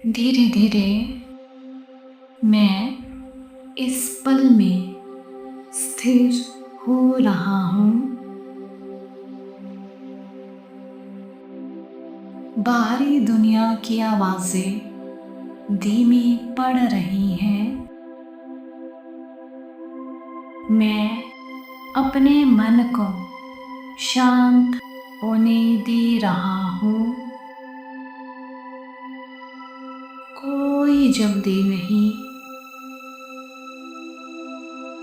धीरे धीरे मैं इस पल में स्थिर हो रहा हूँ। बाहरी दुनिया की आवाज़ें धीमी पड़ रही हैं। मैं अपने मन को शांत होने दे रहा हूँ। कोई जल्दी नहीं,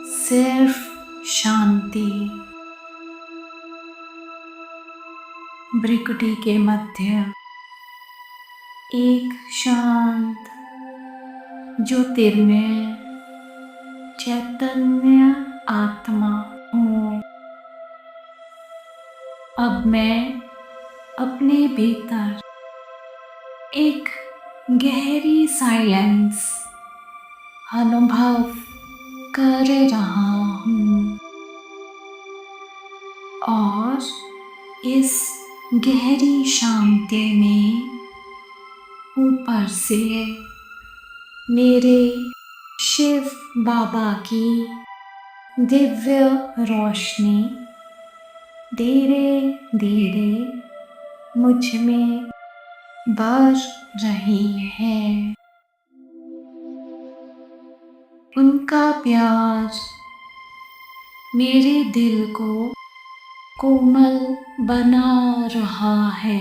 सिर्फ शांति। भ्रिकुटी के मध्य एक शांत ज्योतिर्मय चैतन्य आत्मा हूँ। अब मैं अपने भीतर एक गहरी साइलेंस अनुभव कर रहा हूँ और इस गहरी शांति में ऊपर से मेरे शिव बाबा की दिव्य रोशनी धीरे धीरे मुझ में बढ़ रही है। उनका प्यार मेरे दिल को कोमल बना रहा है।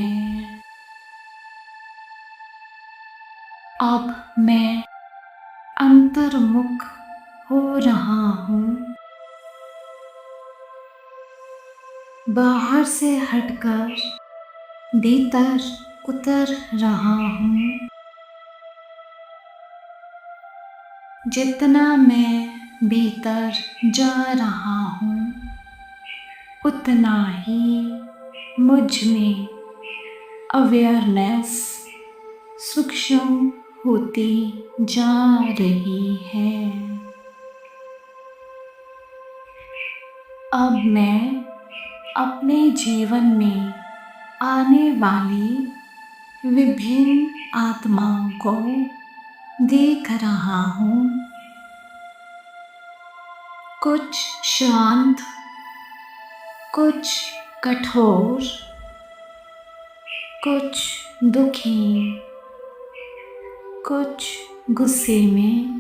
अब मैं अंतर्मुख हो रहा हूँ, बाहर से हटकर भीतर उतर रहा हूँ। जितना मैं भीतर जा रहा हूँ, उतना ही मुझ में अवेयरनेस सूक्ष्म होती जा रही है। अब मैं अपने जीवन में आने वाली विभिन्न आत्माओं को देख रहा हूँ। कुछ शांत, कुछ कठोर, कुछ दुखी, कुछ गुस्से में,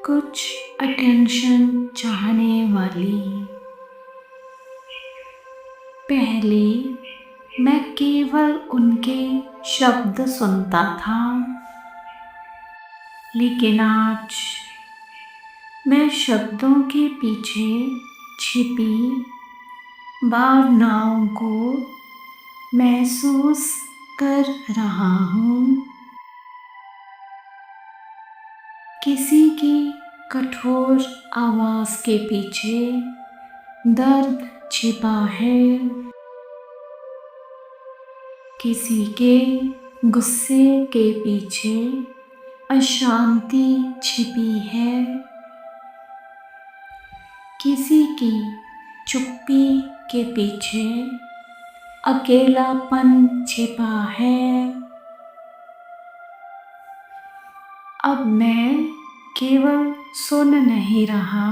कुछ अटेंशन चाहने वाली। पहले मैं केवल उनके शब्द सुनता था, लेकिन आज मैं शब्दों के पीछे छिपी भावनाओं को महसूस कर रहा हूँ। किसी की कठोर आवाज़ के पीछे दर्द छिपा है, किसी के गुस्से के पीछे अशांति छिपी है, किसी की चुप्पी के पीछे अकेलापन छिपा है। अब मैं केवल सुन नहीं रहा,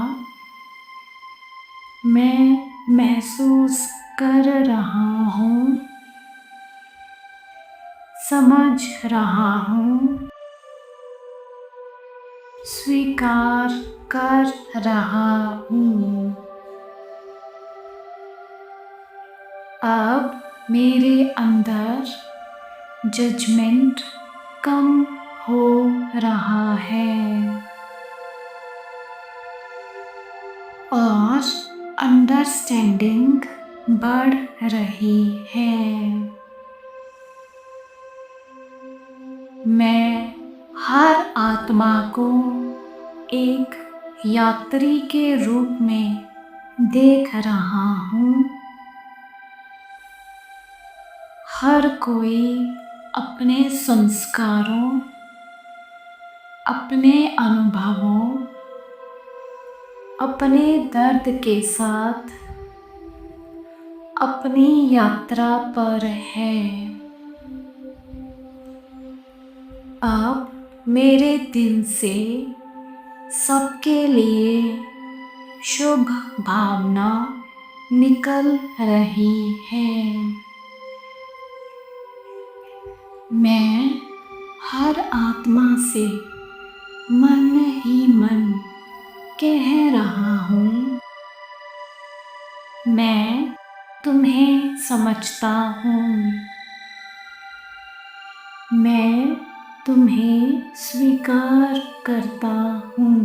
मैं महसूस कर रहा हूँ, समझ रहा हूँ, स्वीकार कर रहा हूँ। अब मेरे अंदर जजमेंट कम हो रहा है और अंडरस्टैंडिंग बढ़ रही है। मैं हर आत्मा को एक यात्री के रूप में देख रहा हूँ। हर कोई अपने संस्कारों, अपने अनुभवों, अपने दर्द के साथ अपनी यात्रा पर है। अब मेरे दिल से सबके लिए शुभ भावना निकल रही है। मैं हर आत्मा से मन ही मन कह रहा हूँ, मैं तुम्हें समझता हूँ। मैं तुम्हें स्वीकार करता हूँ।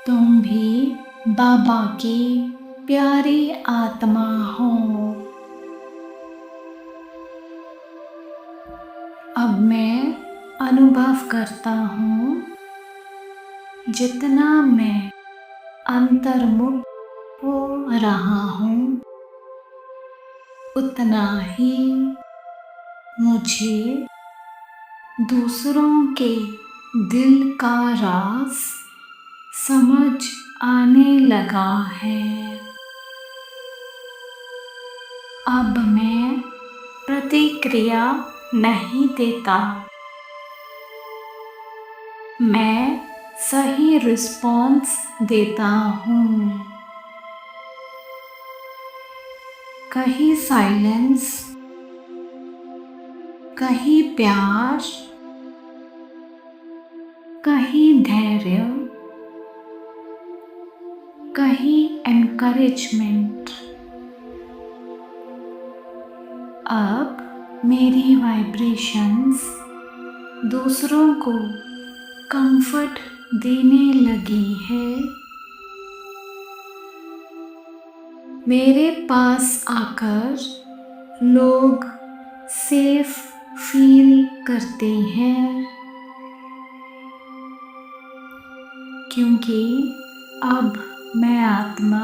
तुम भी बाबा की प्यारी आत्मा हो। अब मैं अनुभव करता हूँ, जितना मैं अंतर्मुख हो रहा हूँ, उतना ही मुझे दूसरों के दिल का राज समझ आने लगा है। अब मैं प्रतिक्रिया नहीं देता, मैं सही रिस्पॉन्स देता हूँ। कहीं साइलेंस, कहीं प्यार, कहीं धैर्य, कहीं एनकरेजमेंट। अब मेरी वाइब्रेशंस दूसरों को कंफर्ट देने लगी है। मेरे पास आकर लोग सेफ फील करते हैं, क्योंकि अब मैं आत्मा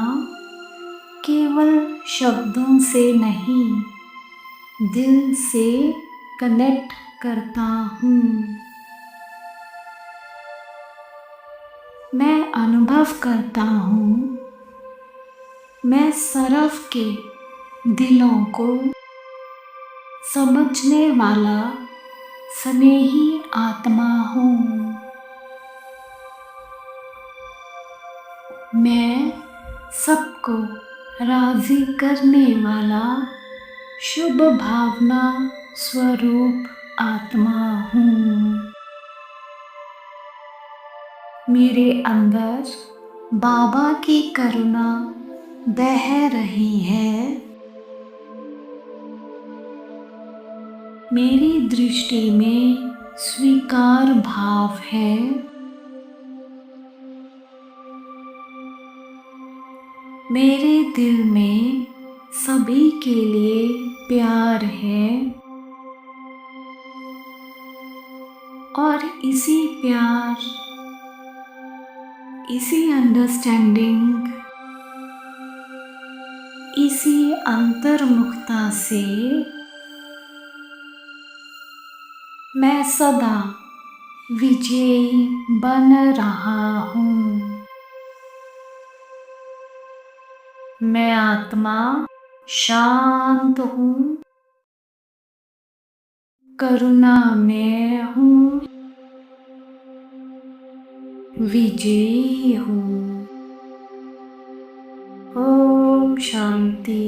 केवल शब्दों से नहीं, दिल से कनेक्ट करता हूँ। मैं अनुभव करता हूँ, मैं सरफ के दिलों को समझने वाला स्नेही आत्मा हूँ। मैं सबको राज़ी करने वाला शुभ भावना स्वरूप आत्मा हूँ। मेरे अंदर बाबा की करुणा बह रही है। मेरी दृष्टि में स्वीकार भाव है। मेरे दिल में सभी के लिए प्यार है, और इसी प्यार, इसी अंडरस्टैंडिंग, इसी अंतर्मुखता से मैं सदा विजयी बन रहा हूँ। मैं आत्मा शांत हूँ, करुणामय हूँ, विजयी हूँ। ओम शांति।